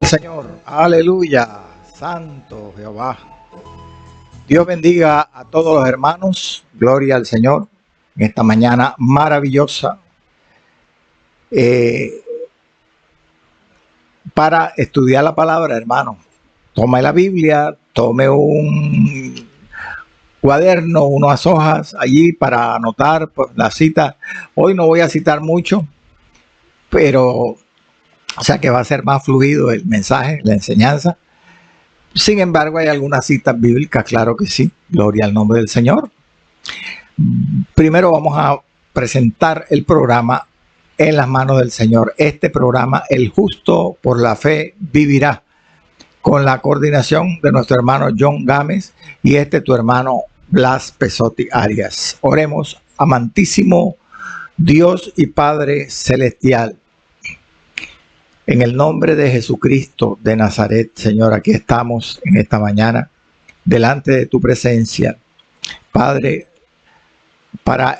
Señor, aleluya, santo Jehová. Dios bendiga a todos los hermanos, gloria al Señor, en esta mañana maravillosa eh, para estudiar la palabra, hermano. Tome la Biblia, tome un cuaderno, unas hojas allí para anotar la cita. Hoy no voy a citar mucho, pero o sea que va a ser más fluido el mensaje, la enseñanza. Sin embargo, hay algunas citas bíblicas, claro que sí. Gloria al nombre del Señor. Primero vamos a presentar el programa en las manos del Señor. Este programa, El Justo por la Fe Vivirá, con la coordinación de nuestro hermano John Gámez y tu hermano Blas Pesotti Arias. Oremos, amantísimo Dios y Padre Celestial. En el nombre de Jesucristo de Nazaret, Señor, aquí estamos en esta mañana, delante de tu presencia, Padre, para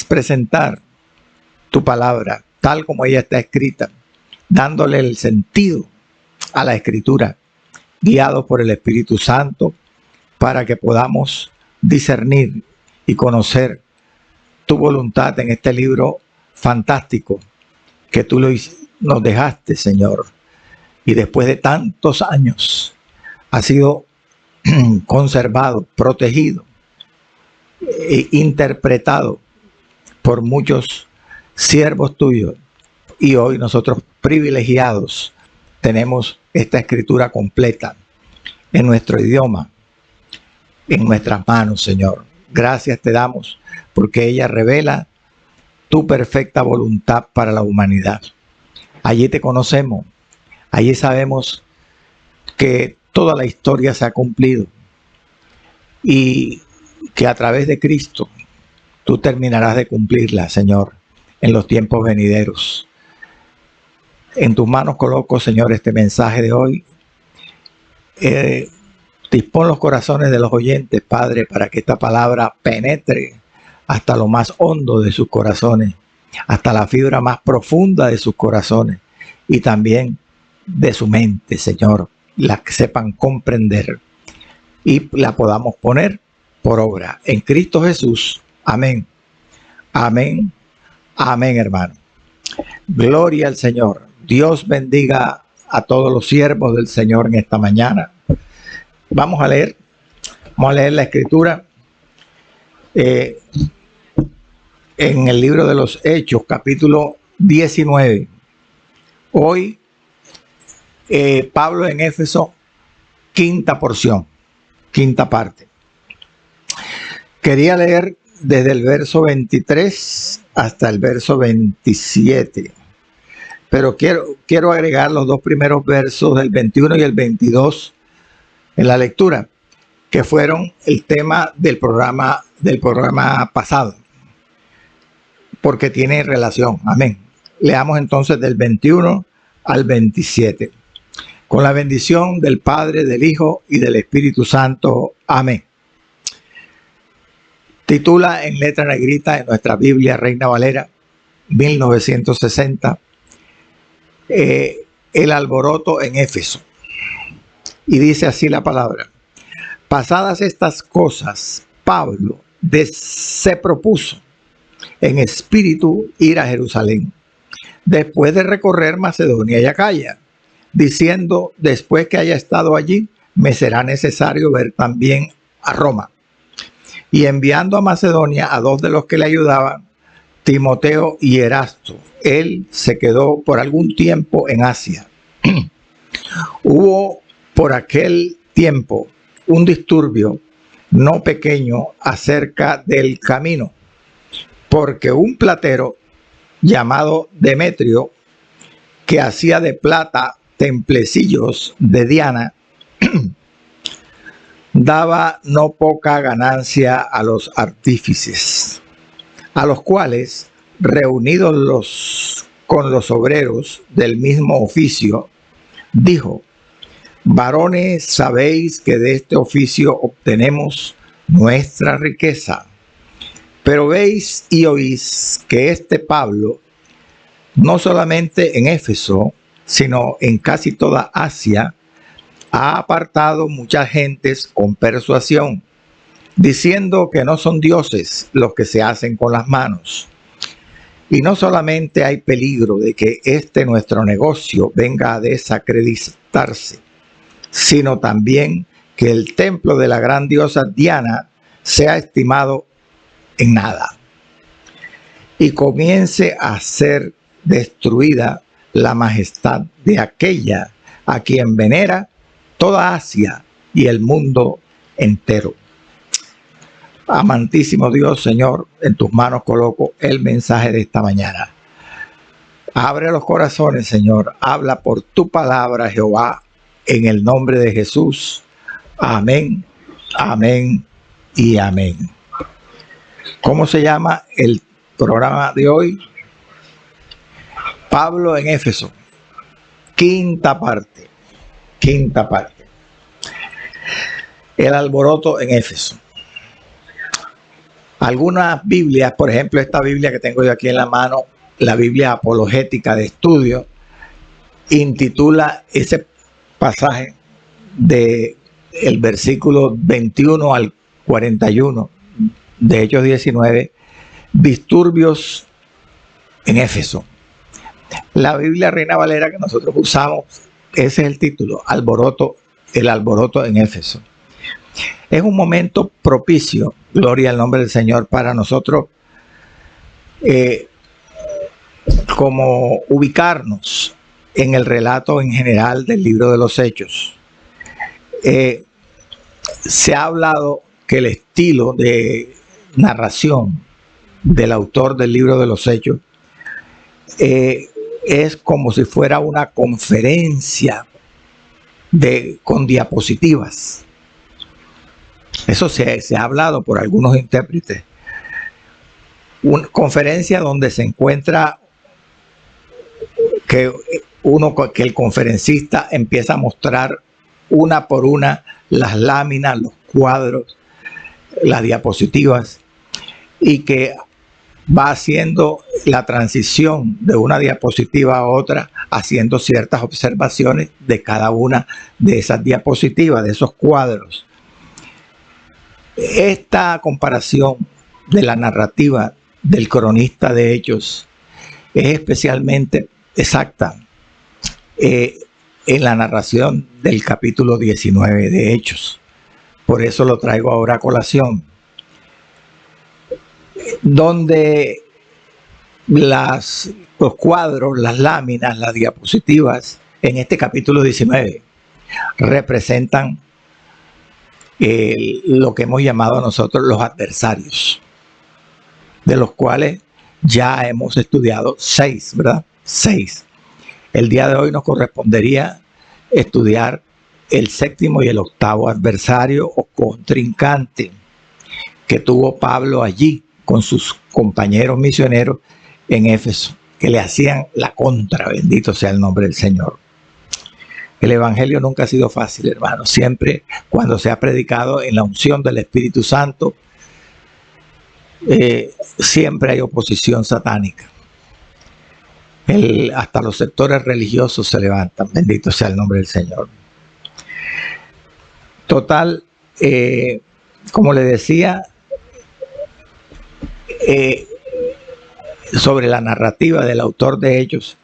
presentar tu palabra, tal como ella está escrita, dándole el sentido a la Escritura, guiados por el Espíritu Santo, para que podamos discernir y conocer tu voluntad en este libro fantástico que tú nos dejaste, Señor, y después de tantos años ha sido conservado, protegido e interpretado por muchos siervos tuyos, y hoy nosotros privilegiados tenemos esta escritura completa en nuestro idioma, en nuestras manos, Señor. Gracias te damos porque ella revela tu perfecta voluntad para la humanidad. Allí te conocemos, allí sabemos que toda la historia se ha cumplido y que a través de Cristo tú terminarás de cumplirla, Señor, en los tiempos venideros. En tus manos coloco, Señor, este mensaje de hoy. Dispón los corazones de los oyentes, Padre, para que esta palabra penetre hasta lo más hondo de sus corazones, hasta la fibra más profunda de sus corazones y también de su mente, Señor, la que sepan comprender y la podamos poner por obra en Cristo Jesús. Amén, amén, amén, hermano. Gloria al Señor. Dios bendiga a todos los siervos del Señor en esta mañana. Vamos a leer la escritura en el libro de los Hechos, capítulo 19. Hoy, Pablo en Éfeso, quinta porción, quinta parte. Quería leer desde el verso 23 hasta el verso 27, pero quiero agregar los dos primeros versos del 21 y el 22 en la lectura, que fueron el tema del programa pasado, porque tiene relación. Amén. Leamos entonces del 21 al 27. Con la bendición del Padre, del Hijo y del Espíritu Santo. Amén. Titula en letra negrita en nuestra Biblia Reina Valera 1960, el alboroto en Éfeso. Y dice así la palabra: pasadas estas cosas, Pablo se propuso en espíritu ir a Jerusalén, después de recorrer Macedonia y Acaya, diciendo: después que haya estado allí, me será necesario ver también a Roma. Y enviando a Macedonia a dos de los que le ayudaban, Timoteo y Erasto, él se quedó por algún tiempo en Asia. Hubo por aquel tiempo un disturbio no pequeño acerca del camino, porque un platero llamado Demetrio, que hacía de plata templecillos de Diana, daba no poca ganancia a los artífices, a los cuales, reunidos con los obreros del mismo oficio, dijo: varones, sabéis que de este oficio obtenemos nuestra riqueza, pero veis y oís que este Pablo, no solamente en Éfeso, sino en casi toda Asia, ha apartado muchas gentes con persuasión, diciendo que no son dioses los que se hacen con las manos. Y no solamente hay peligro de que nuestro negocio venga a desacreditarse, sino también que el templo de la gran diosa Diana sea estimado en nada y comience a ser destruida la majestad de aquella a quien venera toda Asia y el mundo entero. Amantísimo Dios, Señor, en tus manos coloco el mensaje de esta mañana. Abre los corazones, Señor. Habla por tu palabra, Jehová, en el nombre de Jesús. Amén, amén y amén. ¿Cómo se llama el programa de hoy? Pablo en Éfeso. Quinta parte. El alboroto en Éfeso. Algunas Biblias, por ejemplo, esta Biblia que tengo yo aquí en la mano, la Biblia apologética de estudio, intitula ese pasaje de el versículo 21 al 41 de Hechos 19, disturbios en Éfeso. La Biblia Reina Valera que nosotros usamos, ese es el título, el alboroto en Éfeso. Es un momento propicio, gloria al nombre del Señor, para nosotros como ubicarnos en el relato en general del libro de los Hechos. Se ha hablado que el estilo de narración del autor del libro de los Hechos es como si fuera una conferencia con diapositivas. Eso se ha hablado por algunos intérpretes. Una conferencia donde se encuentra que el conferencista empieza a mostrar una por una las láminas, los cuadros, las diapositivas, y que va haciendo la transición de una diapositiva a otra, haciendo ciertas observaciones de cada una de esas diapositivas, de esos cuadros. Esta comparación de la narrativa del cronista de Hechos es especialmente exacta en la narración del capítulo 19 de Hechos. Por eso lo traigo ahora a colación, donde los cuadros, las láminas, las diapositivas en este capítulo 19 representan lo que hemos llamado nosotros los adversarios, de los cuales ya hemos estudiado 6, ¿verdad? 6. El día de hoy nos correspondería estudiar el 7º y el 8º adversario o contrincante que tuvo Pablo allí con sus compañeros misioneros en Éfeso, que le hacían la contra, bendito sea el nombre del Señor. El evangelio nunca ha sido fácil, hermanos. Siempre cuando se ha predicado en la unción del Espíritu Santo, siempre hay oposición satánica. Hasta los sectores religiosos se levantan, bendito sea el nombre del Señor. Total, como le decía, sobre la narrativa del autor de Hechos,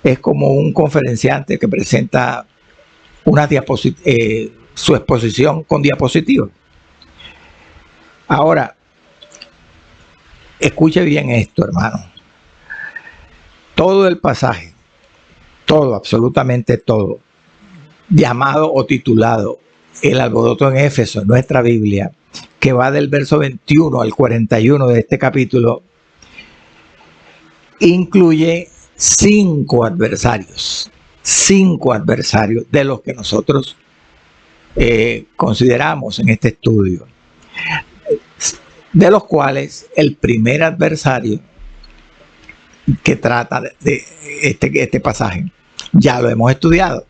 es como un conferenciante que presenta su exposición con diapositivas. Ahora, escuche bien esto, hermano. Todo el pasaje, todo, absolutamente todo, llamado o titulado El alboroto en Éfeso, en nuestra Biblia, que va del verso 21 al 41 de este capítulo, incluye 5 adversarios de los que nosotros consideramos en este estudio, de los cuales el primer adversario que trata de este pasaje ya lo hemos estudiado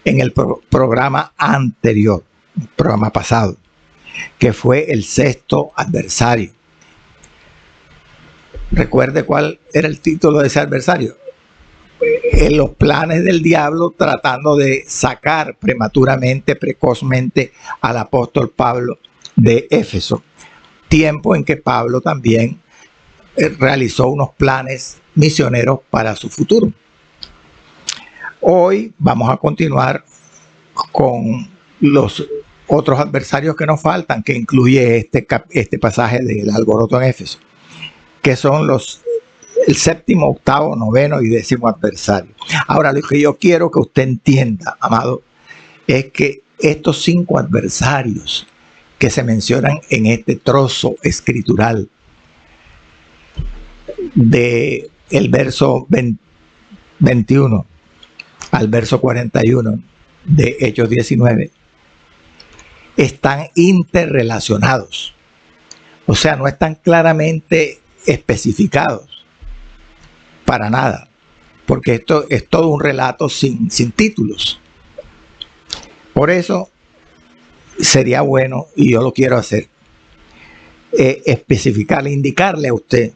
en el programa anterior, programa pasado, que fue el 6º adversario. Recuerde cuál era el título de ese adversario: los planes del diablo tratando de sacar prematuramente, precozmente al apóstol Pablo de Éfeso. Tiempo en que Pablo también realizó unos planes misioneros para su futuro. Hoy vamos a continuar con los otros adversarios que nos faltan, que incluye este pasaje del alboroto en Éfeso, que son el séptimo, octavo, noveno y décimo adversario. Ahora, lo que yo quiero que usted entienda, amado, es que estos 5 adversarios que se mencionan en este trozo escritural de el verso 21 al verso 41 de Hechos 19, están interrelacionados. O sea, no están claramente especificados para nada, porque esto es todo un relato sin títulos. Por eso sería bueno, y yo lo quiero hacer, especificarle, indicarle a usted,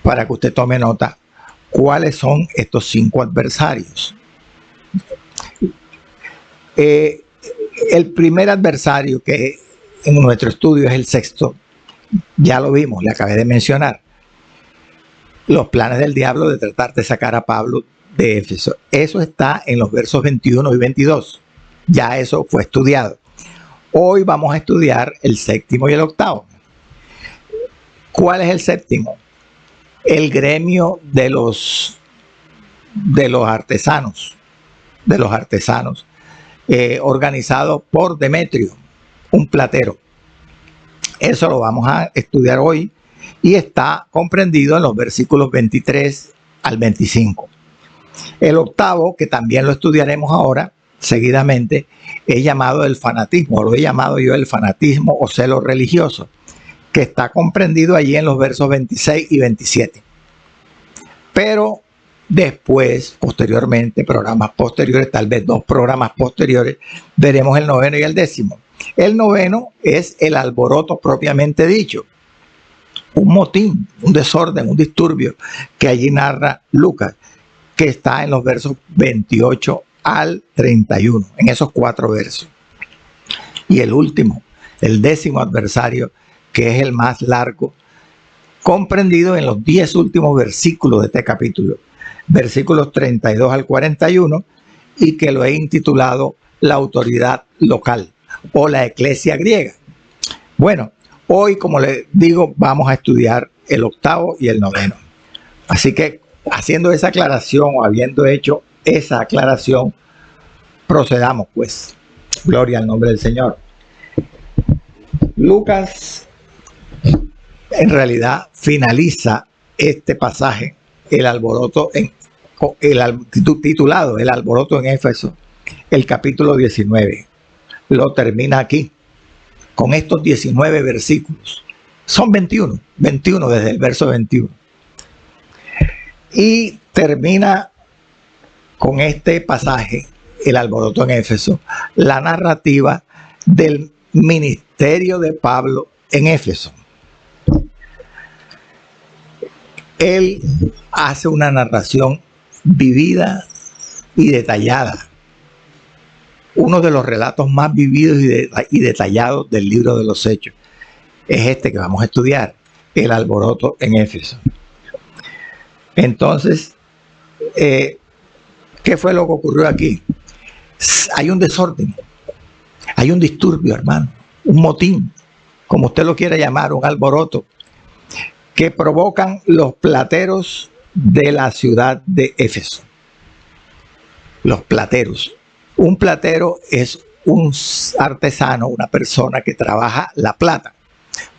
para que usted tome nota, cuáles son estos 5 adversarios. El primer adversario, que en nuestro estudio es el sexto, ya lo vimos, le acabé de mencionar. Los planes del diablo de tratar de sacar a Pablo de Éfeso. Eso está en los versos 21 y 22. Ya eso fue estudiado. Hoy vamos a estudiar el séptimo y el octavo. ¿Cuál es el séptimo? El gremio de los artesanos, organizado por Demetrio, un platero. Eso lo vamos a estudiar hoy y está comprendido en los versículos 23 al 25. El octavo, que también lo estudiaremos ahora seguidamente, es llamado el fanatismo, lo he llamado yo el fanatismo o celo religioso, que está comprendido allí en los versos 26 y 27. Pero después, posteriormente, programas posteriores, tal vez 2 programas posteriores, veremos el noveno y el décimo. El noveno es el alboroto propiamente dicho, un motín, un desorden, un disturbio que allí narra Lucas, que está en los versos 28 al 31, en esos 4 versos. Y el último, el décimo adversario, que es el más largo, comprendido en los 10 últimos versículos de este capítulo, versículos 32 al 41, y que lo he intitulado la autoridad local o la eclesia griega. Bueno, hoy, como les digo, vamos a estudiar el octavo y el noveno. Así que, haciendo esa aclaración o habiendo hecho esa aclaración, procedamos pues. Gloria al nombre del Señor. Lucas en realidad finaliza este pasaje, el alboroto titulado El alboroto en Éfeso, el capítulo 19. Lo termina aquí, con estos 19 versículos. Son 21 desde el verso 21. Y termina con este pasaje, el alboroto en Éfeso, la narrativa del ministerio de Pablo en Éfeso. Él hace una narración vivida y detallada. Uno de los relatos más vividos y detallados del libro de los Hechos es este que vamos a estudiar, el alboroto en Éfeso. Entonces, ¿qué fue lo que ocurrió aquí? Hay un desorden, hay un disturbio, hermano, un motín, como usted lo quiera llamar, un alboroto, que provocan los plateros de la ciudad de Éfeso. Los plateros. Un platero es un artesano, una persona que trabaja la plata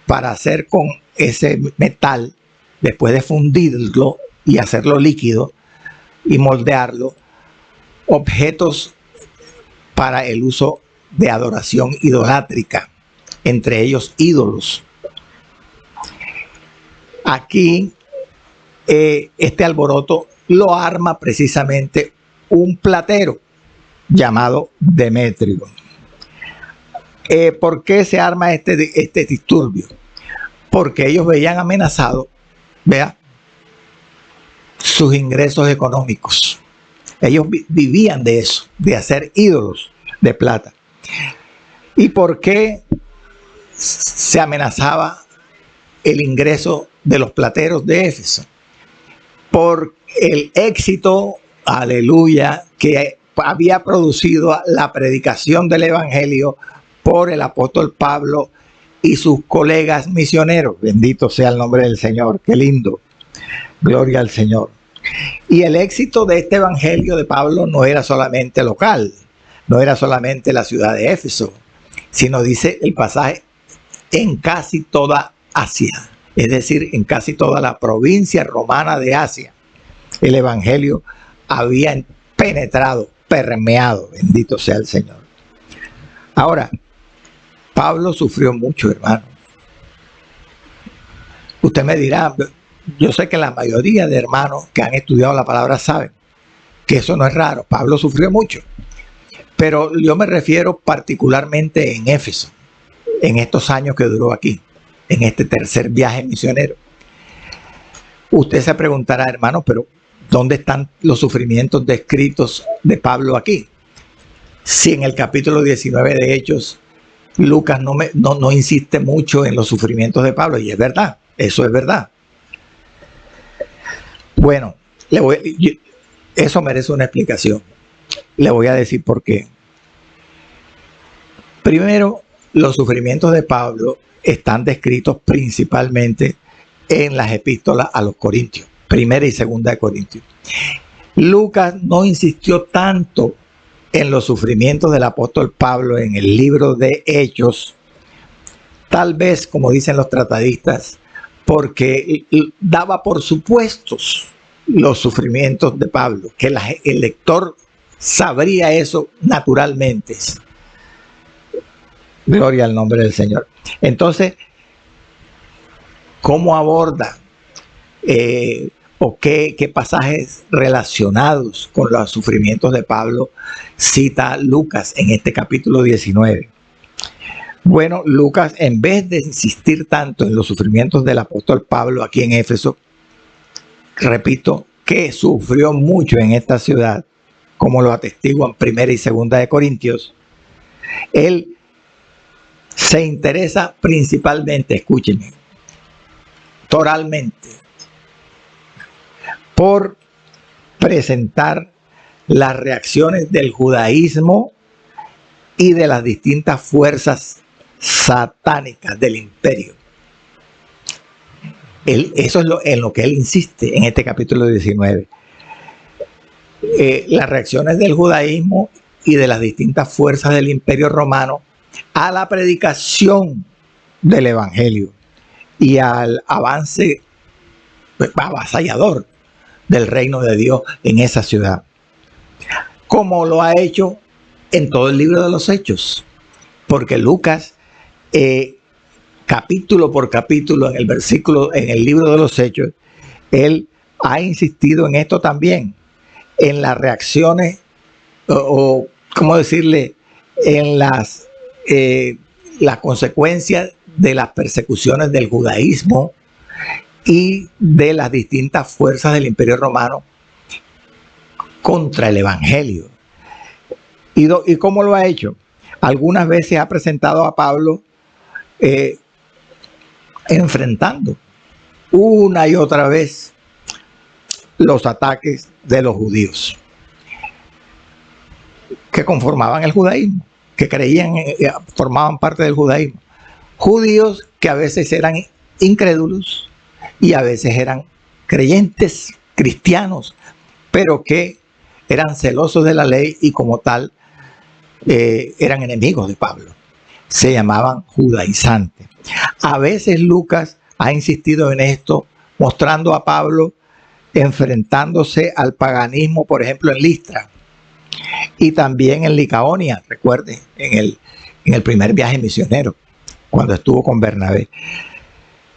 para hacer con ese metal, después de fundirlo y hacerlo líquido y moldearlo, objetos para el uso de adoración idolátrica, entre ellos ídolos. Aquí este alboroto lo arma precisamente un platero llamado Demetrio. ¿Por qué se arma este disturbio? Porque ellos veían amenazado, vea, sus ingresos económicos. Ellos vivían de eso, de hacer ídolos de plata. ¿Y por qué se amenazaba el ingreso de los plateros de Éfeso? Por el éxito, aleluya, que había producido la predicación del evangelio por el apóstol Pablo y sus colegas misioneros. Bendito sea el nombre del Señor, qué lindo, gloria al Señor. Y el éxito de este evangelio de Pablo no era solamente local, no era solamente la ciudad de Éfeso, sino, dice el pasaje, en casi toda Asia, es decir, en casi toda la provincia romana de Asia. El evangelio había penetrado, permeado, bendito sea el Señor. Ahora, Pablo sufrió mucho, hermano. Usted me dirá, yo sé que la mayoría de hermanos que han estudiado la palabra saben que eso no es raro. Pablo sufrió mucho, pero yo me refiero particularmente en Éfeso, en estos años que duró aquí, en este tercer viaje misionero. Usted se preguntará, hermano, pero ¿dónde están los sufrimientos descritos de Pablo aquí? Si en el capítulo 19 de Hechos, Lucas no insiste mucho en los sufrimientos de Pablo, y es verdad, eso es verdad. Bueno, eso merece una explicación. Le voy a decir por qué. Primero, los sufrimientos de Pablo están descritos principalmente en las epístolas a los Corintios, primera y segunda de Corintios. Lucas no insistió tanto en los sufrimientos del apóstol Pablo en el libro de Hechos, tal vez, como dicen los tratadistas, porque daba por supuestos los sufrimientos de Pablo, que el lector sabría eso naturalmente. Gloria al nombre del Señor. Entonces, ¿cómo aborda o qué pasajes relacionados con los sufrimientos de Pablo cita Lucas en este capítulo 19? Bueno, Lucas, en vez de insistir tanto en los sufrimientos del apóstol Pablo aquí en Éfeso, repito, que sufrió mucho en esta ciudad, como lo atestiguan primera y segunda de Corintios, él se interesa principalmente, escúchenme, toralmente, por presentar las reacciones del judaísmo y de las distintas fuerzas satánicas del imperio. Eso es en lo que él insiste en este capítulo 19. Las reacciones del judaísmo y de las distintas fuerzas del imperio romano a la predicación del evangelio y al avance avasallador del reino de Dios en esa ciudad, como lo ha hecho en todo el libro de los Hechos, porque Lucas, capítulo por capítulo, en el libro de los Hechos, él ha insistido en esto también, en las reacciones o ¿cómo decirle? En las consecuencias de las persecuciones del judaísmo y de las distintas fuerzas del imperio romano contra el evangelio. ¿Y cómo lo ha hecho? Algunas veces ha presentado a Pablo enfrentando una y otra vez los ataques de los judíos que conformaban el judaísmo, que creían, formaban parte del judaísmo. Judíos que a veces eran incrédulos y a veces eran creyentes, cristianos, pero que eran celosos de la ley y como tal eran enemigos de Pablo. Se llamaban judaizantes. A veces Lucas ha insistido en esto, mostrando a Pablo enfrentándose al paganismo, por ejemplo, en Listra y también en Licaonia, recuerde, en el primer viaje misionero, cuando estuvo con Bernabé.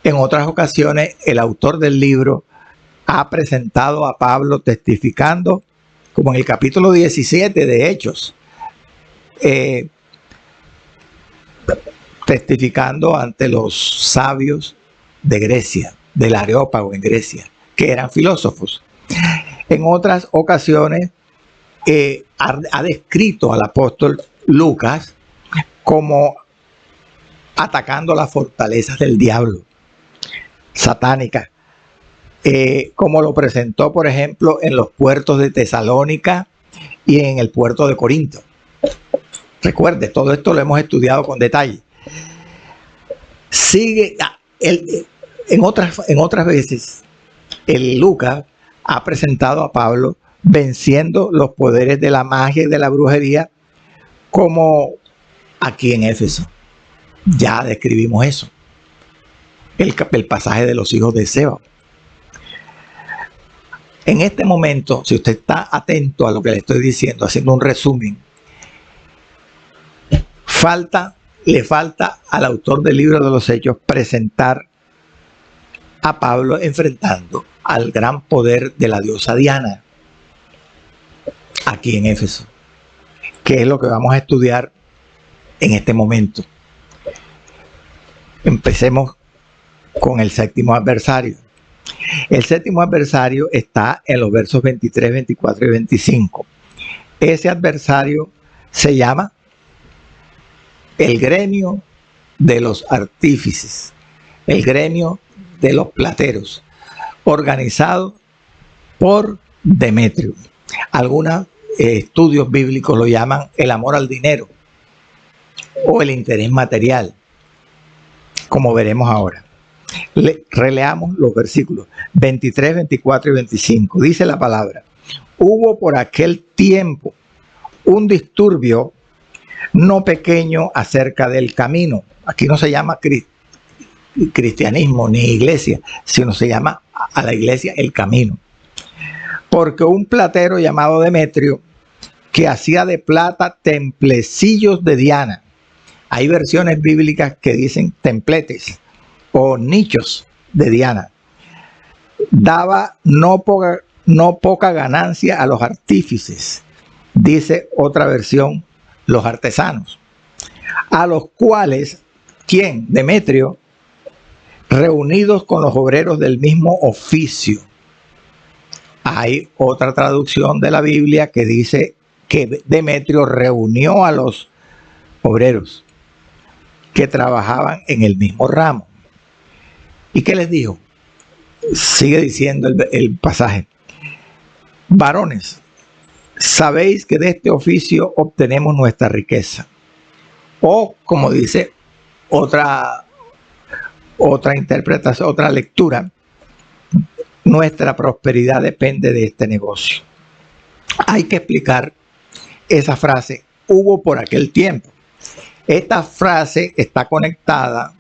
En otras ocasiones, el autor del libro ha presentado a Pablo testificando, como en el capítulo 17 de Hechos, testificando ante los sabios de Grecia, del Areópago en Grecia, que eran filósofos. En otras ocasiones ha descrito al apóstol Lucas como atacando las fortalezas del diablo, satánicas, como lo presentó, por ejemplo, en los puertos de Tesalónica y en el puerto de Corinto. Recuerde, todo esto lo hemos estudiado con detalle. Sigue, en otras veces, el Lucas ha presentado a Pablo venciendo los poderes de la magia y de la brujería, como aquí en Éfeso. Ya describimos eso. El pasaje de los hijos de Seba. En este momento, si usted está atento a lo que le estoy diciendo, haciendo un resumen, le falta al autor del libro de los Hechos presentar a Pablo enfrentando al gran poder de la diosa Diana aquí en Éfeso, que es lo que vamos a estudiar en este momento. Empecemos con el séptimo adversario. El séptimo adversario está en los versos 23, 24 y 25. Ese adversario se llama el gremio de los artífices, el gremio de los plateros, organizado por Demetrio. Algunos estudios bíblicos lo llaman el amor al dinero o el interés material, como veremos ahora. Releamos los versículos 23, 24 y 25. Dice la palabra: hubo por aquel tiempo un disturbio no pequeño acerca del camino. Aquí no se llama cristianismo ni iglesia, sino se llama a la iglesia el camino. Porque un platero llamado Demetrio, que hacía de plata templecillos de Diana. Hay versiones bíblicas que dicen templetes o nichos de Diana. Daba no poca ganancia a los artífices, dice otra versión, los artesanos, a los cuales, ¿quién? Demetrio, reunidos con los obreros del mismo oficio. Hay otra traducción de la Biblia que dice que Demetrio reunió a los obreros que trabajaban en el mismo ramo. ¿Y qué les dijo? Sigue diciendo el pasaje: varones, sabéis que de este oficio obtenemos nuestra riqueza. O, como dice otra interpretación, otra lectura, nuestra prosperidad depende de este negocio. Hay que explicar esa frase, hubo por aquel tiempo. Esta frase está conectada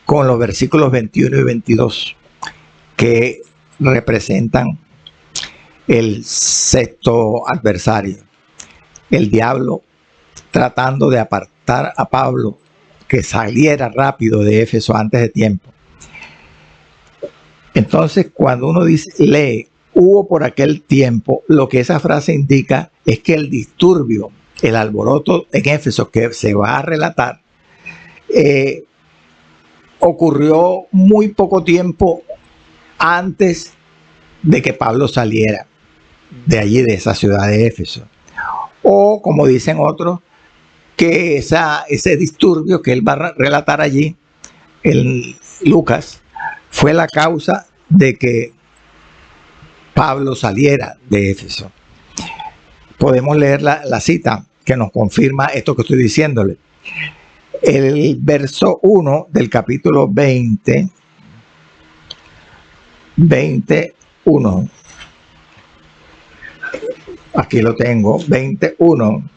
con los versículos 21 y 22, que representan el sexto adversario, el diablo tratando de apartar a Pablo, que saliera rápido de Éfeso antes de tiempo. Entonces, cuando uno lee, hubo por aquel tiempo, lo que esa frase indica es que el disturbio, el alboroto en Éfeso que se va a relatar, ocurrió muy poco tiempo antes de que Pablo saliera de allí, de esa ciudad de Éfeso. O, como dicen otros, que ese disturbio que él va a relatar allí, Lucas, fue la causa de que Pablo saliera de Éfeso. Podemos leer la cita que nos confirma esto que estoy diciéndole. El verso 1 del capítulo 21. Aquí lo tengo, 21.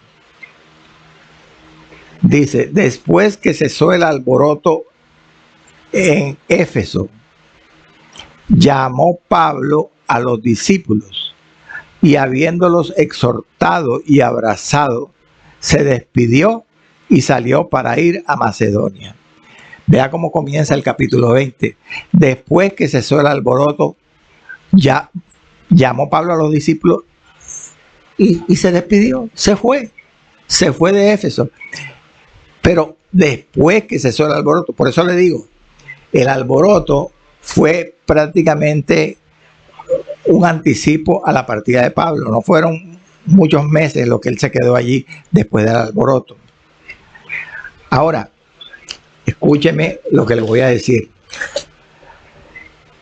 Dice: después que cesó el alboroto en Éfeso, llamó Pablo a los discípulos y, habiéndolos exhortado y abrazado, se despidió y salió para ir a Macedonia. Vea cómo comienza el capítulo 20. Después que cesó el alboroto, ya llamó Pablo a los discípulos y se despidió, se fue de Éfeso. Pero después que cesó el alboroto, por eso le digo, el alboroto fue prácticamente un anticipo a la partida de Pablo. No fueron muchos meses lo que él se quedó allí después del alboroto. Ahora, escúcheme lo que le voy a decir.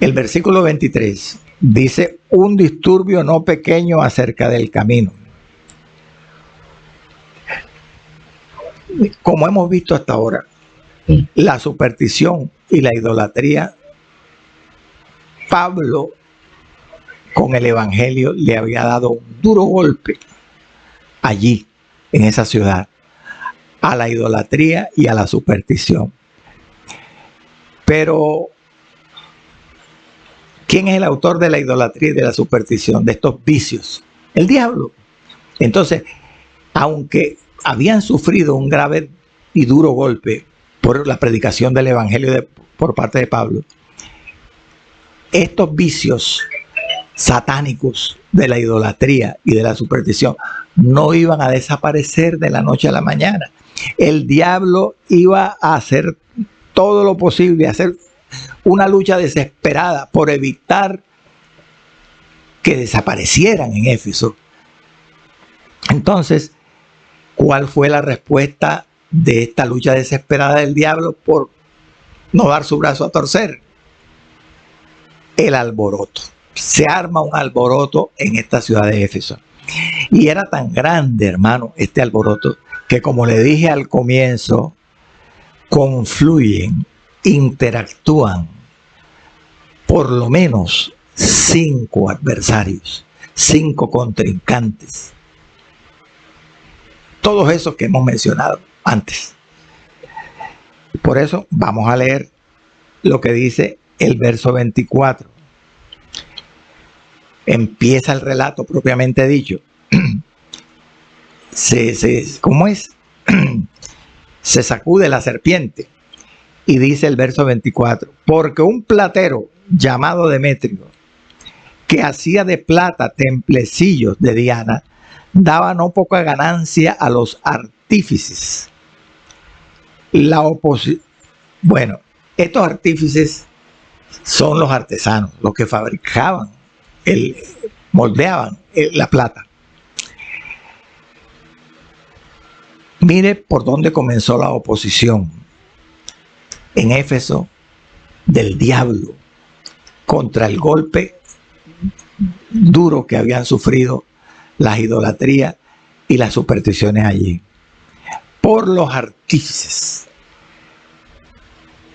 El versículo 23 dice: un disturbio no pequeño acerca del camino. Como hemos visto hasta ahora, la superstición y la idolatría, Pablo con el evangelio le había dado un duro golpe allí, en esa ciudad, a la idolatría y a la superstición. Pero ¿quién es el autor de la idolatría y de la superstición, de estos vicios? El diablo. Entonces, aunque habían sufrido un grave y duro golpe por la predicación del evangelio por parte de Pablo, estos vicios satánicos de la idolatría y de la superstición no iban a desaparecer de la noche a la mañana. El diablo iba a hacer todo lo posible, a hacer una lucha desesperada por evitar que desaparecieran en Éfeso. Entonces, ¿cuál fue la respuesta de esta lucha desesperada del diablo por no dar su brazo a torcer? El alboroto. Se arma un alboroto en esta ciudad de Éfeso. Y era tan grande, hermano, este alboroto, que como le dije al comienzo, confluyen, interactúan por lo menos 5 adversarios, 5 contrincantes. Todos esos que hemos mencionado antes. Por eso vamos a leer lo que dice el verso 24. Empieza el relato propiamente dicho. ¿Cómo es? Se sacude la serpiente. Y dice el verso 24: porque un platero llamado Demetrio, que hacía de plata templecillos de Diana, daba no poca ganancia a los artífices. Bueno, estos artífices son los artesanos, los que fabricaban, moldeaban la plata. Mire por dónde comenzó la oposición en Éfeso del diablo contra el golpe duro que habían sufrido las idolatrías y las supersticiones allí. Por los artífices.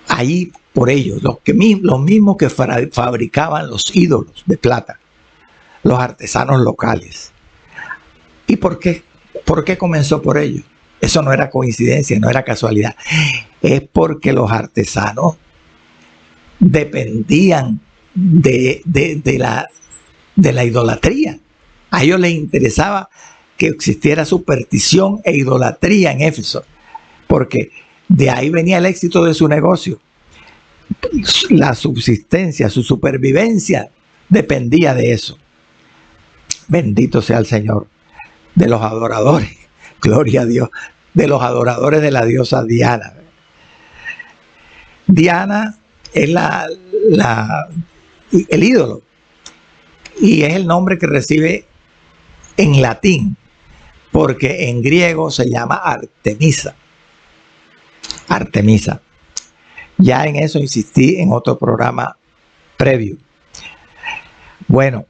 Allí, por ellos, los mismos que fabricaban los ídolos de plata, los artesanos locales. ¿Y por qué? ¿Por qué comenzó por ellos? Eso no era coincidencia, no era casualidad. Es porque los artesanos dependían de la idolatría. A ellos les interesaba que existiera superstición e idolatría en Éfeso, porque de ahí venía el éxito de su negocio. La subsistencia, su supervivencia dependía de eso. Bendito sea el Señor. De los adoradores, gloria a Dios, de los adoradores de la diosa Diana. Diana es el ídolo, y es el nombre que recibe en latín, porque en griego se llama Artemisa. Artemisa. Ya en eso insistí en otro programa previo. Bueno,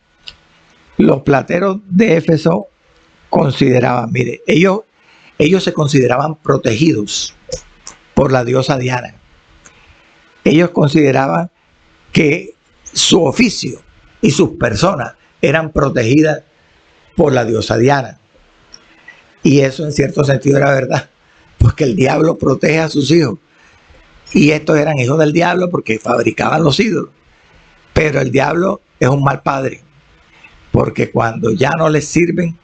los plateros de Éfeso consideraban, mire, ellos se consideraban protegidos por la diosa Diana. Ellos consideraban que su oficio y sus personas eran protegidas por la diosa Diana. Y eso en cierto sentido era verdad, porque el diablo protege a sus hijos. Y estos eran hijos del diablo porque fabricaban los ídolos. Pero el diablo es un mal padre, porque cuando ya no les sirven,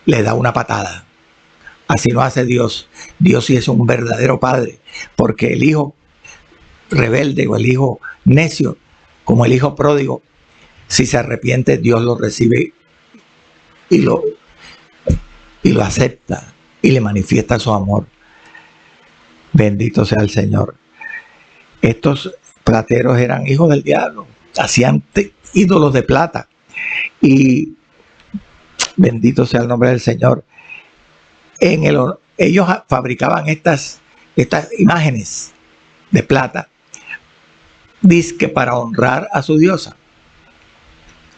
les da una patada. Así lo hace Dios. Dios sí es un verdadero padre, porque el hijo rebelde o el hijo necio, como el hijo pródigo, si se arrepiente, Dios lo recibe y lo acepta y le manifiesta su amor. Bendito sea el Señor. Estos plateros eran hijos del diablo, hacían ídolos de plata. Y bendito sea el nombre del Señor. Ellos fabricaban estas imágenes de plata, dizque para honrar a su diosa,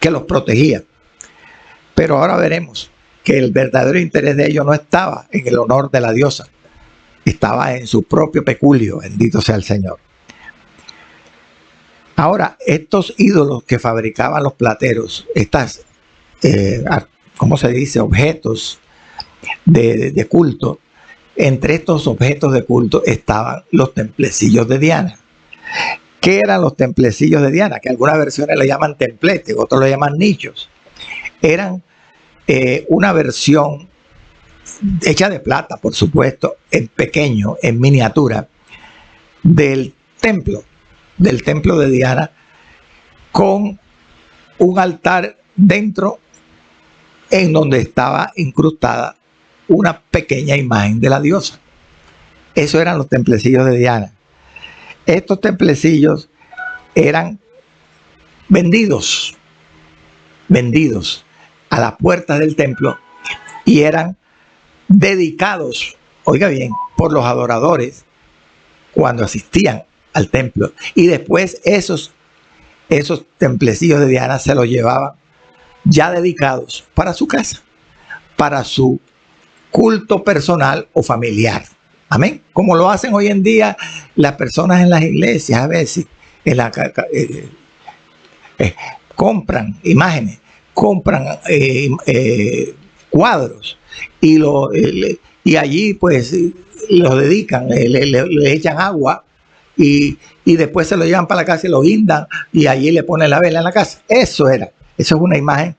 que los protegía. Pero ahora veremos que el verdadero interés de ellos no estaba en el honor de la diosa, estaba en su propio peculio, bendito sea el Señor. Ahora, estos ídolos que fabricaban los plateros, estas, ¿cómo se dice?, objetos de culto, entre estos objetos de culto estaban los templecillos de Diana. ¿Qué eran los templecillos de Diana? Que algunas versiones le llaman templetes, otros le llaman nichos. Eran una versión hecha de plata, por supuesto, en pequeño, en miniatura, del templo de Diana, con un altar dentro en donde estaba incrustada una pequeña imagen de la diosa. Esos eran los templecillos de Diana. Estos templecillos eran vendidos a las puertas del templo y eran dedicados, oiga bien, por los adoradores cuando asistían al templo. Y después esos templecillos de Diana se los llevaban ya dedicados para su casa, para su culto personal o familiar. Amén. Como lo hacen hoy en día las personas en las iglesias, a veces compran imágenes, compran cuadros y allí pues los dedican, le echan agua y después se lo llevan para la casa y lo guindan y allí le ponen la vela en la casa. Eso es una imagen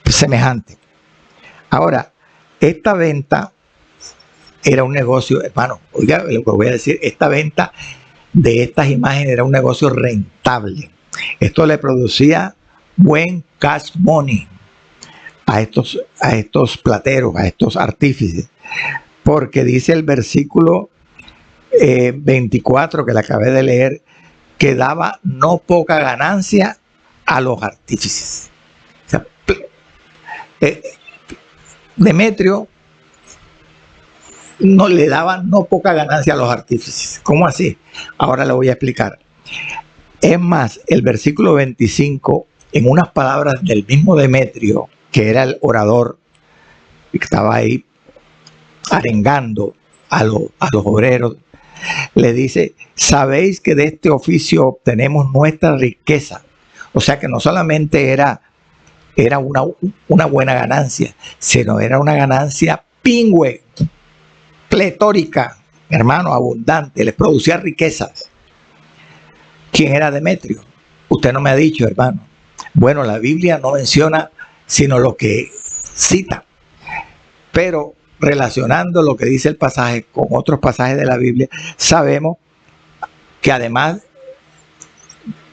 semejante. Ahora, esta venta era un negocio, hermano, oiga lo que voy a decir, esta venta de estas imágenes era un negocio rentable. Esto le producía buen cash money a estos plateros, a estos artífices, porque dice el versículo 24 que le acabé de leer, que daba no poca ganancia a los artífices. O sea, Demetrio no le daba no poca ganancia a los artífices. ¿Cómo así? Ahora le voy a explicar. Es más, el versículo 25, en unas palabras del mismo Demetrio, que era el orador, que estaba ahí arengando a los obreros, le dice: sabéis que de este oficio obtenemos nuestra riqueza. O sea que no solamente era una buena ganancia, sino era una ganancia pingüe, pletórica, hermano, abundante, les producía riquezas. ¿Quién era Demetrio? Usted no me ha dicho, hermano. Bueno, la Biblia no menciona sino lo que cita, pero relacionando lo que dice el pasaje con otros pasajes de la Biblia, sabemos que además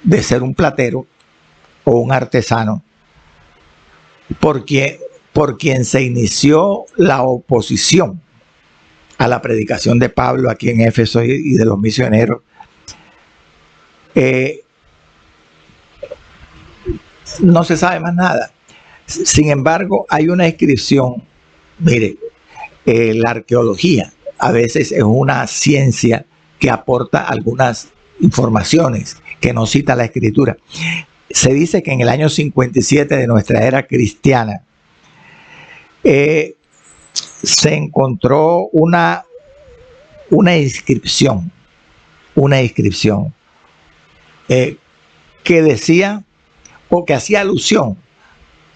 de ser un platero o un artesano, por quien se inició la oposición a la predicación de Pablo aquí en Éfeso y de los misioneros, no se sabe más nada. Sin embargo, hay una inscripción. Mire, la arqueología a veces es una ciencia que aporta algunas informaciones que no cita la escritura. Se dice que en el año 57 de nuestra era cristiana se encontró una inscripción que decía o que hacía alusión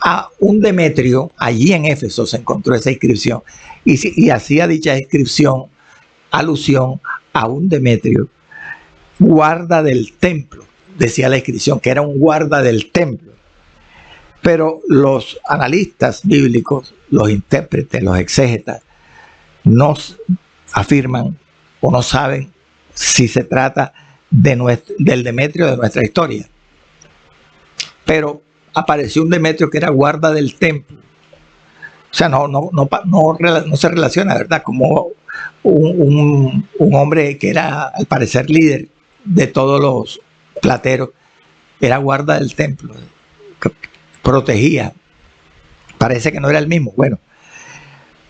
a un Demetrio. Allí en Éfeso se encontró esa inscripción y hacía dicha inscripción alusión a un Demetrio, guarda del templo. Decía la inscripción que era un guarda del templo. Pero los analistas bíblicos, los intérpretes, los exégetas, no afirman o no saben si se trata del Demetrio de nuestra historia. Pero apareció un Demetrio que era guarda del templo. O sea, no se relaciona, ¿verdad? Como un hombre que era, al parecer, líder de todos los plateros, era guarda del templo. protegía. Parece que no era el mismo. Bueno,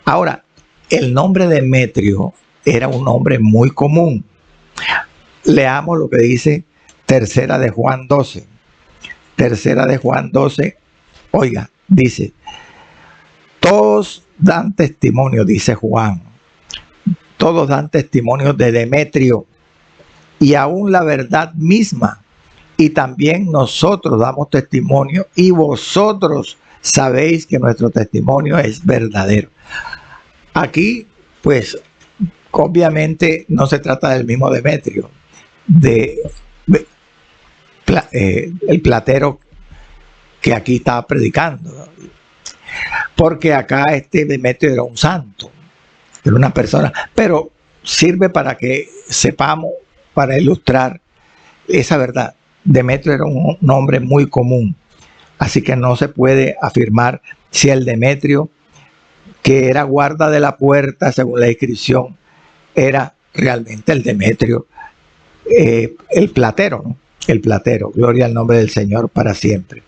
ahora, el nombre Demetrio era un nombre muy común. Leamos lo que dice Tercera de Juan 12. Tercera de Juan 12, oiga, dice, todos dan testimonio, dice Juan, todos dan testimonio de Demetrio y aún la verdad misma. Y también nosotros damos testimonio y vosotros sabéis que nuestro testimonio es verdadero. Aquí, pues, obviamente no se trata del mismo Demetrio, el platero que aquí estaba predicando, porque acá este Demetrio era un santo, era una persona, pero sirve para que sepamos, para ilustrar esa verdad. Demetrio era un nombre muy común, así que no se puede afirmar si el Demetrio, que era guarda de la puerta según la inscripción, era realmente el Demetrio, el platero, ¿no? El platero, gloria al nombre del Señor para siempre.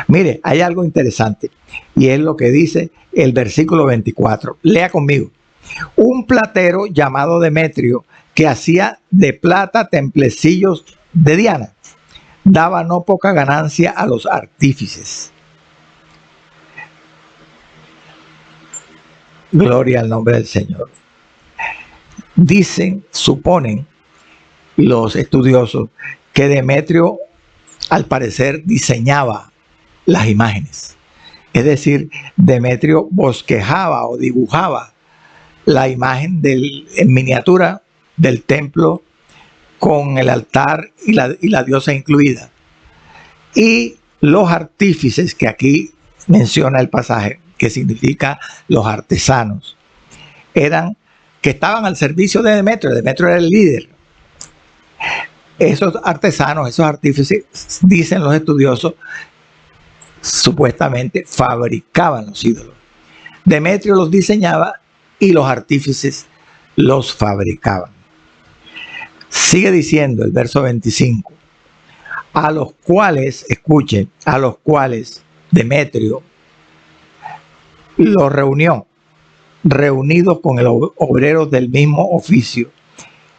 Mire, hay algo interesante y es lo que dice el versículo 24. Lea conmigo. Un platero llamado Demetrio, que hacía de plata templecillos de Diana, daba no poca ganancia a los artífices. Gloria al nombre del Señor. Dicen, suponen los estudiosos que Demetrio al parecer diseñaba las imágenes. Es decir, Demetrio bosquejaba o dibujaba la imagen en miniatura del templo con el altar y la diosa incluida. Y los artífices, que aquí menciona el pasaje, que significa los artesanos, eran que estaban al servicio de Demetrio. Demetrio era el líder. Esos artesanos, esos artífices, dicen los estudiosos, supuestamente fabricaban los ídolos. Demetrio los diseñaba y los artífices los fabricaban. Sigue diciendo el verso 25, a los cuales, escuchen, a los cuales Demetrio los reunió, reunidos con el obreros del mismo oficio,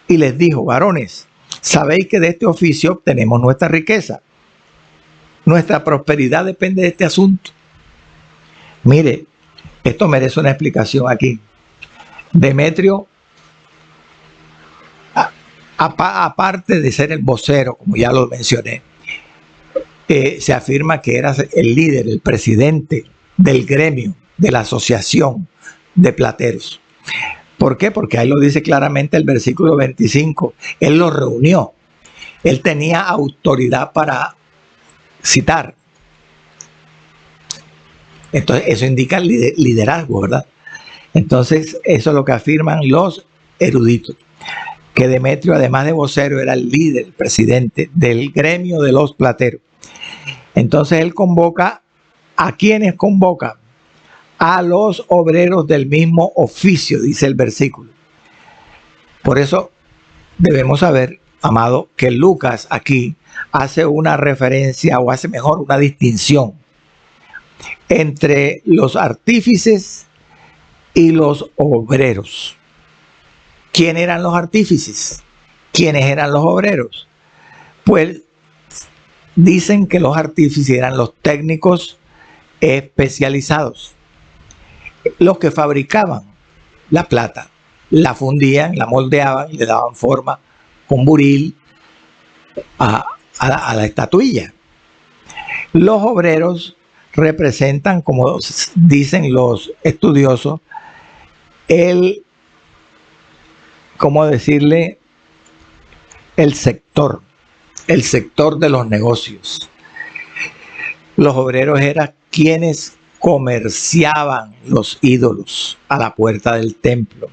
y les dijo, varones, sabéis que de este oficio obtenemos nuestra riqueza. Nuestra prosperidad depende de este asunto. Mire, esto merece una explicación aquí. Demetrio, aparte de ser el vocero, como ya lo mencioné, se afirma que era el líder, el presidente del gremio, de la asociación de plateros. ¿Por qué? Porque ahí lo dice claramente el versículo 25. Él los reunió. Él tenía autoridad para citar. Entonces, eso indica liderazgo, ¿verdad? Entonces, eso es lo que afirman los eruditos. Que Demetrio, además de vocero, era el líder, el presidente del gremio de los plateros. Entonces, él convoca, ¿a quiénes convoca? A los obreros del mismo oficio, dice el versículo. Por eso debemos saber, amado, que Lucas aquí hace una referencia, o hace mejor una distinción entre los artífices y los obreros. ¿Quién eran los artífices? ¿Quiénes eran los obreros? Pues dicen que los artífices eran los técnicos especializados, los que fabricaban la plata, la fundían, la moldeaban y le daban forma con buril a la estatuilla. Los obreros representan, como dicen los estudiosos, ¿cómo decirle? El sector de los negocios. Los obreros eran quienes comerciaban los ídolos a la puerta del templo.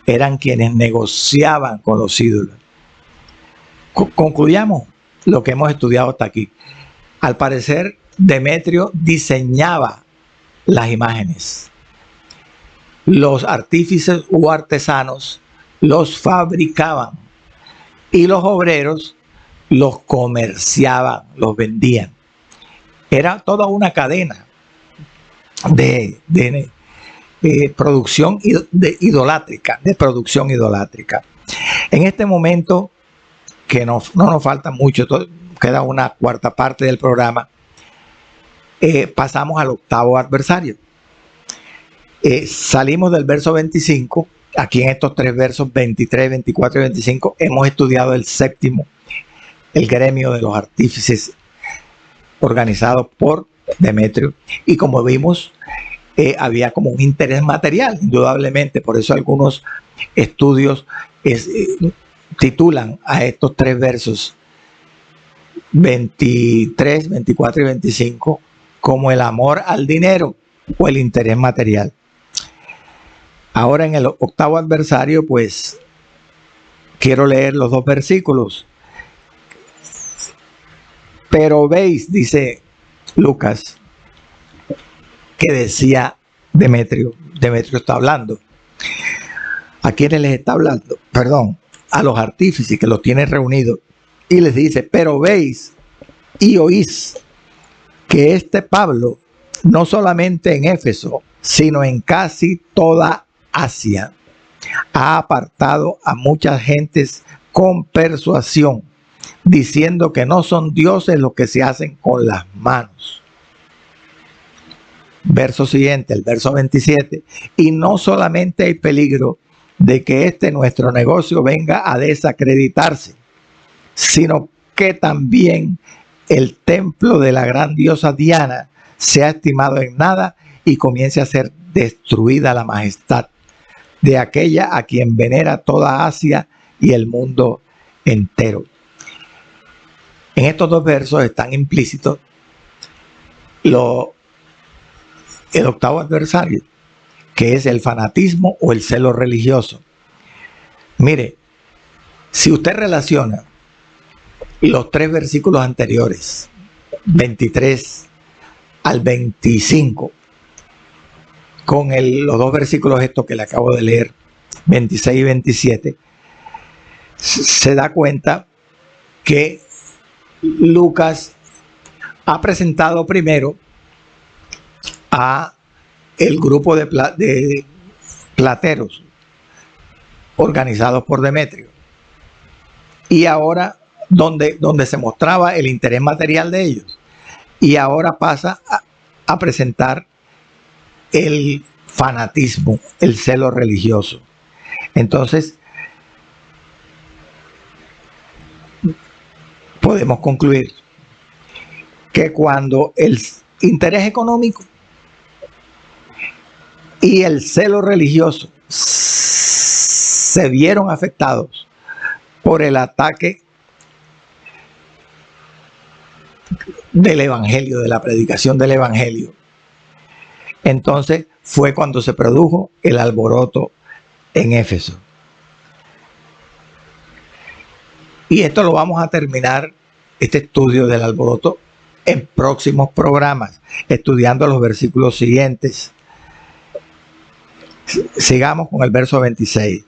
Eran quienes negociaban con los ídolos. Concluyamos lo que hemos estudiado hasta aquí. Al parecer, Demetrio diseñaba las imágenes. Los artífices u artesanos los fabricaban y los obreros los comerciaban, los vendían. Era toda una cadena de producción idolátrica, de producción idolátrica. En este momento, que no nos falta mucho, queda una cuarta parte del programa, pasamos al octavo adversario. Salimos del verso 25, aquí en estos tres versos 23, 24 y 25, hemos estudiado el séptimo, el gremio de los artífices organizado por Demetrio, y como vimos, había como un interés material, indudablemente. Por eso algunos estudios titulan a estos tres versos 23, 24 y 25 como el amor al dinero o el interés material. Ahora en el octavo adversario, pues quiero leer los dos versículos. Pero veis, dice Lucas, que decía Demetrio. Demetrio está hablando. ¿A quiénes les está hablando? Perdón, a los artífices que los tiene reunidos. Y les dice, pero veis y oís que este Pablo, no solamente en Éfeso, sino en casi toda Asia, ha apartado a muchas gentes con persuasión, diciendo que no son dioses los que se hacen con las manos. Verso siguiente, el verso 27. Y no solamente hay peligro de que nuestro negocio venga a desacreditarse, sino que también el templo de la gran diosa Diana sea estimado en nada y comience a ser destruida la majestad de aquella a quien venera toda Asia y el mundo entero. En estos dos versos están implícitos el octavo adversario, que es el fanatismo o el celo religioso. Mire, si usted relaciona los tres versículos anteriores, 23 al 25, con los dos versículos estos que le acabo de leer, 26 y 27, se da cuenta que Lucas ha presentado primero a el grupo de plateros organizados por Demetrio, y ahora donde se mostraba el interés material de ellos, y ahora pasa a presentar el fanatismo, el celo religioso. Entonces podemos concluir que cuando el interés económico y el celo religioso se vieron afectados por el ataque del evangelio, de la predicación del evangelio, entonces fue cuando se produjo el alboroto en Éfeso. Y esto lo vamos a terminar, este estudio del alboroto, en próximos programas, estudiando los versículos siguientes. Sigamos con el verso 26.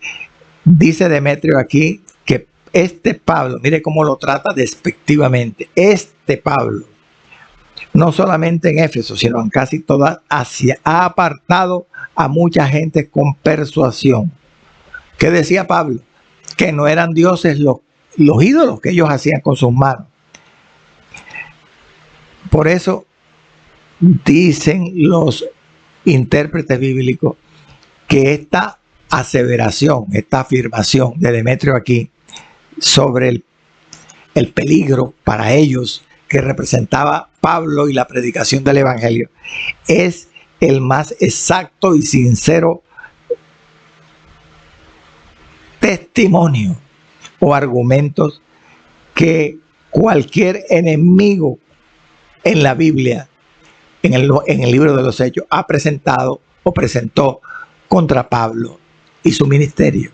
Dice Demetrio aquí que este Pablo, mire cómo lo trata despectivamente, este Pablo, no solamente en Éfeso, sino en casi toda Asia, ha apartado a mucha gente con persuasión. ¿Qué decía Pablo? Que no eran dioses los ídolos que ellos hacían con sus manos. Por eso dicen los intérpretes bíblicos que esta aseveración, esta afirmación de Demetrio aquí sobre el peligro para ellos que representaba Pablo y la predicación del evangelio es el más exacto y sincero testimonio o argumentos que cualquier enemigo en la Biblia, en el libro de los Hechos, ha presentado o presentó contra Pablo y su ministerio.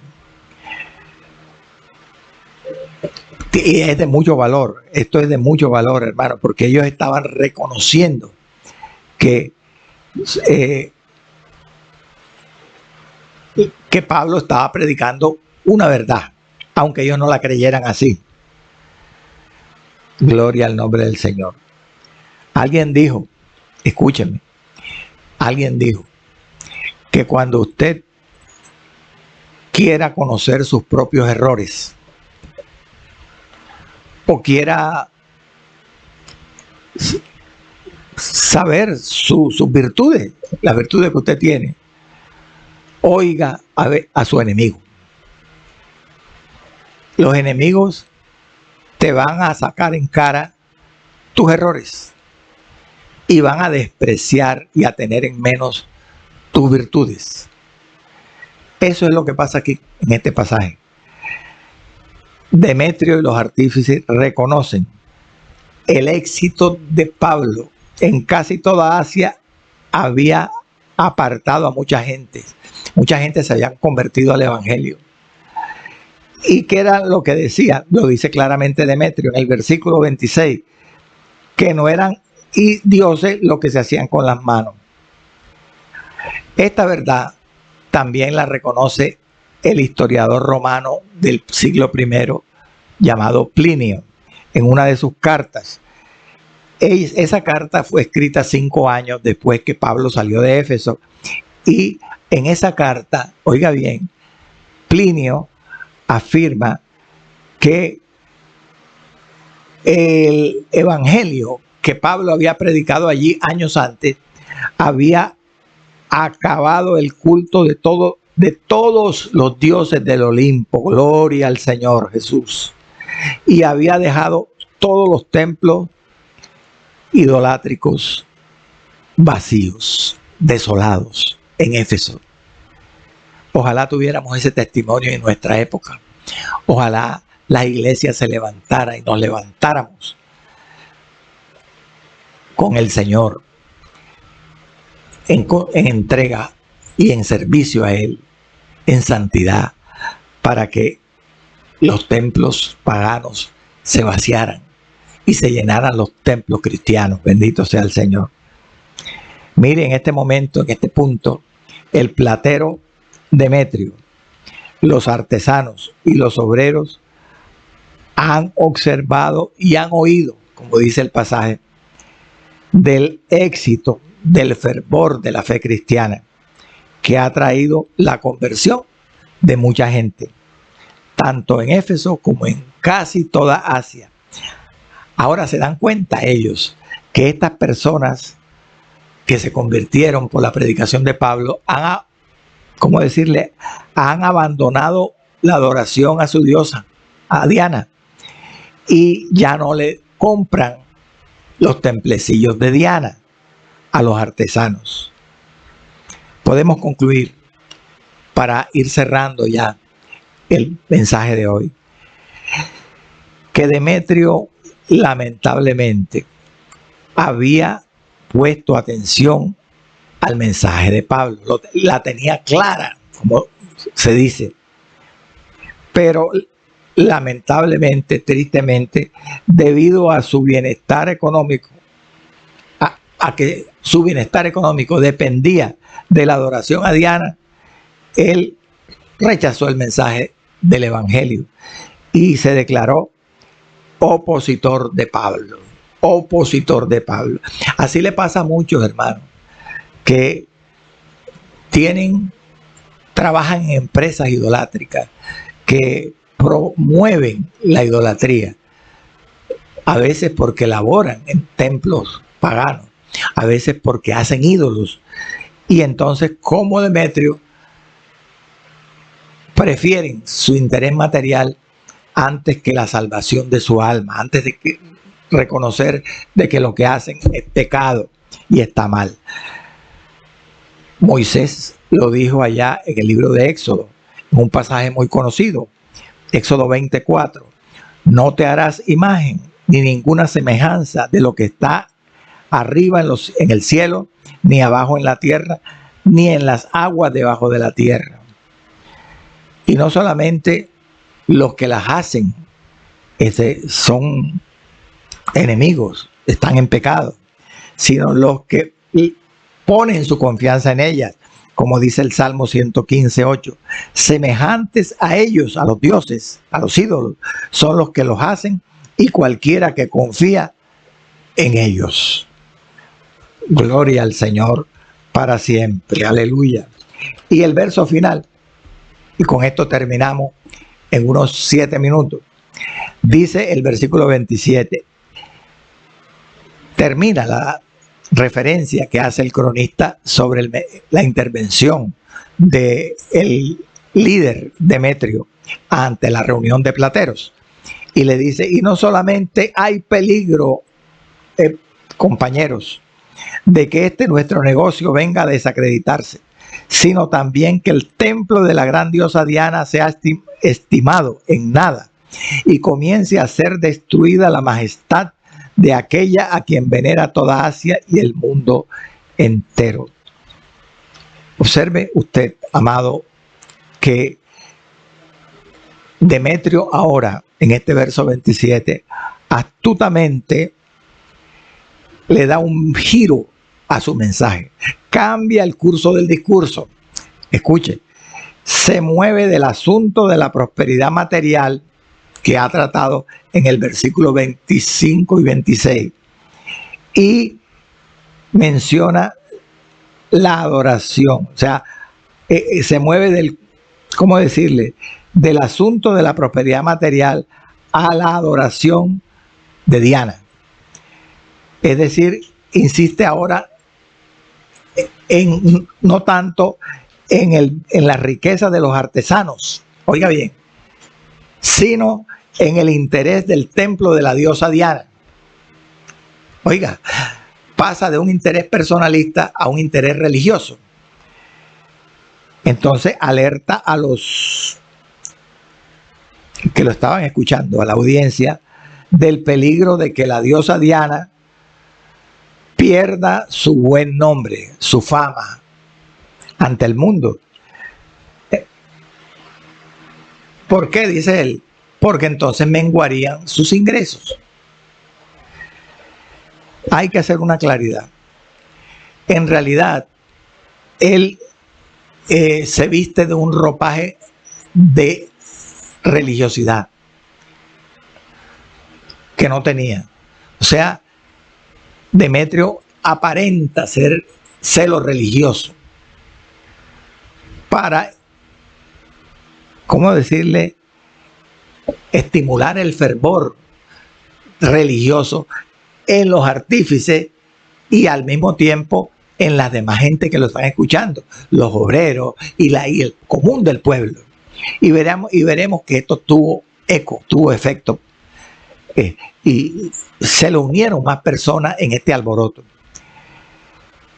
Y es de mucho valor, esto es de mucho valor, hermano, porque ellos estaban reconociendo que Pablo estaba predicando una verdad, aunque ellos no la creyeran así. Gloria al nombre del Señor. Alguien dijo, escúcheme, alguien dijo que cuando usted quiera conocer sus propios errores o quiera saber sus virtudes, las virtudes que usted tiene, oiga a su enemigo. Los enemigos te van a sacar en cara tus errores y van a despreciar y a tener en menos tus virtudes. Eso es lo que pasa aquí en este pasaje. Demetrio y los artífices reconocen el éxito de Pablo. En casi toda Asia había apartado a mucha gente. Mucha gente se habían convertido al evangelio. ¿Y qué era lo que decía? Lo dice claramente Demetrio en el versículo 26, que no eran dioses lo que se hacían con las manos. Esta verdad también la reconoce el historiador romano del siglo I llamado Plinio en una de sus cartas. Esa carta fue escrita 5 años después que Pablo salió de Éfeso, y en esa carta, oiga bien, Plinio afirma que el evangelio que Pablo había predicado allí años antes había acabado el culto de todos los dioses del Olimpo, gloria al Señor Jesús, y había dejado todos los templos idolátricos vacíos, desolados en Éfeso. Ojalá tuviéramos ese testimonio en nuestra época. Ojalá la iglesia se levantara y nos levantáramos con el Señor en entrega y en servicio a Él, en santidad, para que los templos paganos se vaciaran y se llenaran los templos cristianos. Bendito sea el Señor. Mire, en este momento, en este punto, el platero Demetrio, los artesanos y los obreros han observado y han oído, como dice el pasaje, del éxito, del fervor de la fe cristiana, que ha traído la conversión de mucha gente, tanto en Éfeso como en casi toda Asia. Ahora se dan cuenta ellos que estas personas que se convirtieron por la predicación de Pablo han abandonado la adoración a su diosa, a Diana, y ya no le compran los templecillos de Diana a los artesanos. Podemos concluir, para ir cerrando ya el mensaje de hoy, que Demetrio lamentablemente había puesto atención al mensaje de Pablo, la tenía clara, como se dice, pero lamentablemente, tristemente, debido a su bienestar económico, a que su bienestar económico dependía de la adoración a Diana, él rechazó el mensaje del evangelio y se declaró opositor de Pablo. Opositor de Pablo. Así le pasa a muchos hermanos que trabajan en empresas idolátricas que promueven la idolatría, a veces porque laboran en templos paganos, a veces porque hacen ídolos, y entonces, como Demetrio, prefieren su interés material antes que la salvación de su alma, antes de reconocer de que lo que hacen es pecado y está mal. Moisés lo dijo allá en el libro de Éxodo, en un pasaje muy conocido, Éxodo 24. No te harás imagen ni ninguna semejanza de lo que está arriba en el cielo, ni abajo en la tierra, ni en las aguas debajo de la tierra. Y no solamente los que las hacen son enemigos, están en pecado, sino los que ponen su confianza en ellas, como dice el Salmo 115:8, semejantes a ellos, a los dioses, a los ídolos, son los que los hacen, y cualquiera que confía en ellos. Gloria al Señor para siempre. Aleluya. Y el verso final, y con esto terminamos en unos 7 minutos, dice el versículo 27. Termina la referencia que hace el cronista sobre la intervención del líder Demetrio ante la reunión de plateros. Y le dice, y no solamente hay peligro, compañeros, de que nuestro negocio venga a desacreditarse, sino también que el templo de la gran diosa Diana sea estimado en nada y comience a ser destruida la majestad de aquella a quien venera toda Asia y el mundo entero. Observe usted, amado, que Demetrio ahora, en este verso 27, astutamente le da un giro a su mensaje, cambia el curso del discurso. Escuche, se mueve del asunto de la prosperidad material que ha tratado en el versículo 25 y 26 y menciona la adoración. O sea, se mueve del, ¿cómo decirle?, del asunto de la prosperidad material a la adoración de Diana. Es decir, insiste ahora en no tanto en la riqueza de los artesanos, oiga bien, sino en el interés del templo de la diosa Diana. Oiga, pasa de un interés personalista a un interés religioso. Entonces alerta a los que lo estaban escuchando, a la audiencia, del peligro de que la diosa Diana pierda su buen nombre, su fama ante el mundo. ¿Por qué? Dice él. Porque entonces menguarían sus ingresos. Hay que hacer una claridad. En realidad, él se viste de un ropaje de religiosidad que no tenía. O sea, Demetrio aparenta ser celo religioso para, ¿cómo decirle?, estimular el fervor religioso en los artífices y al mismo tiempo en las demás gente que lo están escuchando, los obreros y el común del pueblo. Y veremos que esto tuvo eco, tuvo efecto, y se le unieron más personas en este alboroto.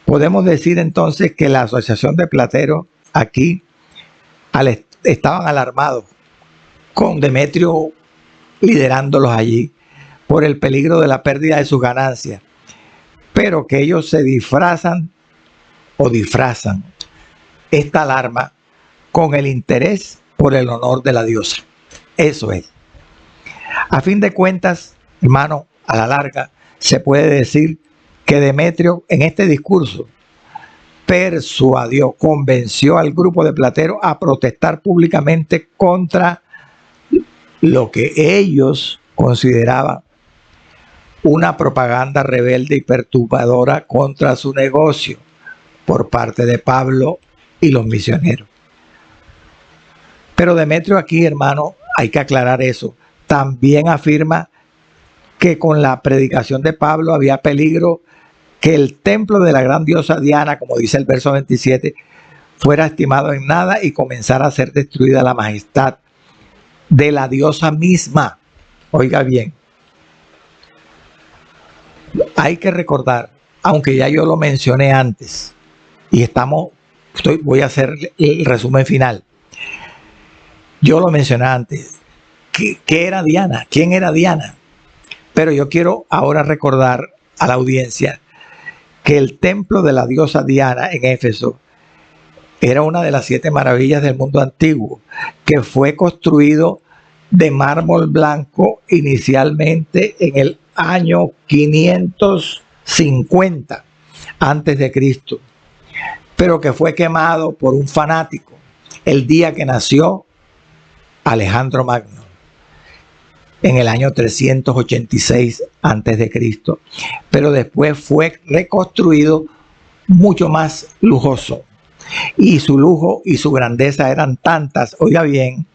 Podemos decir entonces que la Asociación de Plateros aquí estaban alarmados con Demetrio liderándolos allí por el peligro de la pérdida de sus ganancias, pero que ellos se disfrazan esta alarma con el interés por el honor de la diosa. Eso es. A fin de cuentas, hermano, a la larga se puede decir que Demetrio en este discurso persuadió, convenció al grupo de plateros a protestar públicamente contra lo que ellos consideraban una propaganda rebelde y perturbadora contra su negocio por parte de Pablo y los misioneros. Pero Demetrio aquí, hermano, hay que aclarar eso, también afirma que con la predicación de Pablo había peligro que el templo de la gran diosa Diana, como dice el verso 27, fuera estimado en nada y comenzara a ser destruida la majestad de la diosa misma. Oiga bien, hay que recordar, aunque ya yo lo mencioné antes, y voy a hacer el resumen final. Yo lo mencioné antes. ¿Qué era Diana? ¿Quién era Diana? Pero yo quiero ahora recordar a la audiencia que el templo de la diosa Diana en Éfeso era una de las 7 maravillas del mundo antiguo, que fue construido de mármol blanco inicialmente en el año 550 antes de Cristo, pero que fue quemado por un fanático el día que nació Alejandro Magno. en el año 386 antes de Cristo, pero después fue reconstruido mucho más lujoso. Y su lujo y su grandeza eran tantas, oiga bien,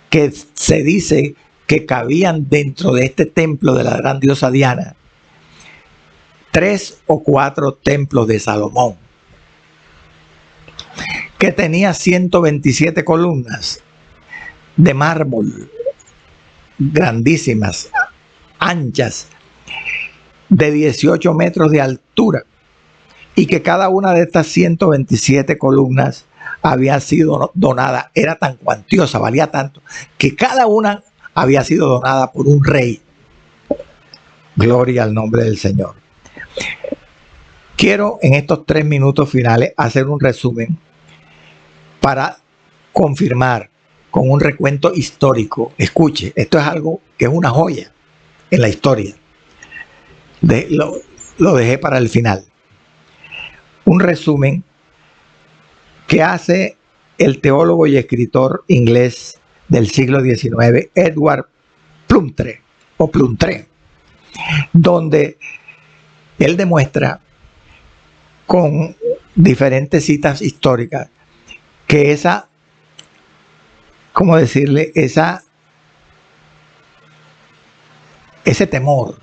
que se dice que cabían dentro de este templo de la gran diosa Diana 3 o 4 templos de Salomón, que tenía 127 columnas de mármol, grandísimas, anchas, de 18 metros de altura, y que cada una de estas 127 columnas había sido donada, era tan cuantiosa, valía tanto, que cada una había sido donada por un rey. Gloria al nombre del Señor. Quiero en estos 3 minutos finales hacer un resumen para confirmar con un recuento histórico. Escuche, esto es algo que es una joya en la historia. Lo dejé para el final. Un resumen que hace el teólogo y escritor inglés del siglo XIX, Edward Plumptre, donde él demuestra con diferentes citas históricas que esa, ¿cómo decirle? Ese temor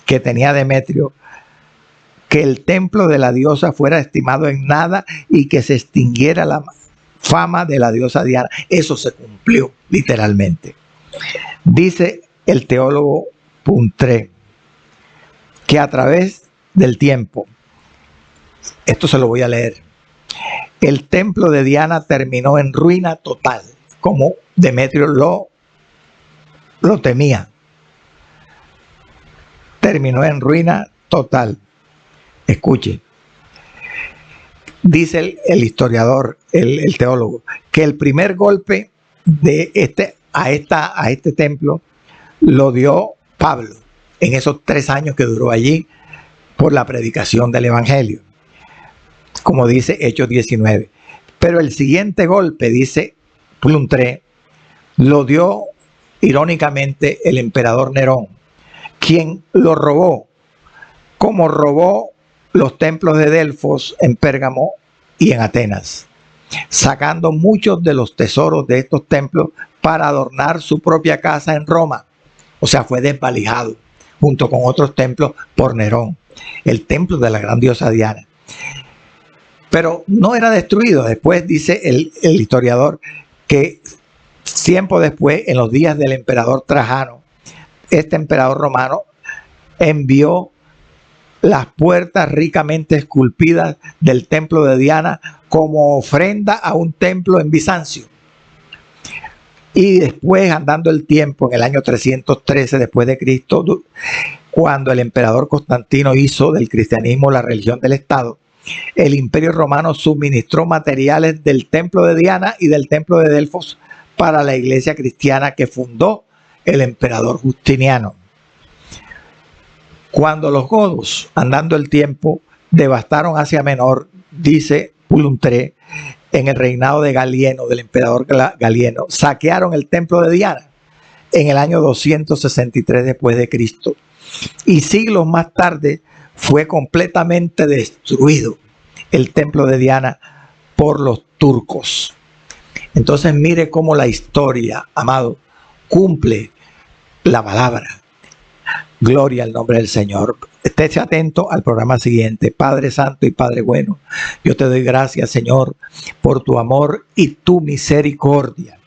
que tenía Demetrio, que el templo de la diosa fuera estimado en nada y que se extinguiera la fama de la diosa Diana, eso se cumplió literalmente. Dice el teólogo Plumptre que a través del tiempo, esto se lo voy a leer, el templo de Diana terminó en ruina total, como Demetrio lo temía. Terminó en ruina total. Escuche, dice el historiador, el teólogo, que el primer golpe de a este templo lo dio Pablo en esos 3 años que duró allí por la predicación del evangelio, como dice Hechos 19. Pero el siguiente golpe, dice Plumptre, lo dio irónicamente el emperador Nerón, quien lo robó, como robó los templos de Delfos en Pérgamo y en Atenas, sacando muchos de los tesoros de estos templos para adornar su propia casa en Roma. O sea, fue desvalijado junto con otros templos por Nerón, el templo de la gran diosa Diana. Pero no era destruido. Después dice el historiador que tiempo después, en los días del emperador Trajano, este emperador romano envió las puertas ricamente esculpidas del templo de Diana como ofrenda a un templo en Bizancio. Y después, andando el tiempo, en el año 313 después de Cristo, cuando el emperador Constantino hizo del cristianismo la religión del Estado, el Imperio Romano suministró materiales del templo de Diana y del templo de Delfos para la iglesia cristiana que fundó el emperador Justiniano. Cuando los godos, andando el tiempo, devastaron Asia Menor, dice Plumptre, en el reinado de Galieno, del emperador Galieno, saquearon el templo de Diana en el año 263 después de Cristo. Y siglos más tarde fue completamente destruido el templo de Diana por los turcos. Entonces mire cómo la historia, amado, cumple la palabra. Gloria al nombre del Señor. Estése atento al programa siguiente. Padre Santo y Padre bueno, yo te doy gracias, Señor, por tu amor y tu misericordia.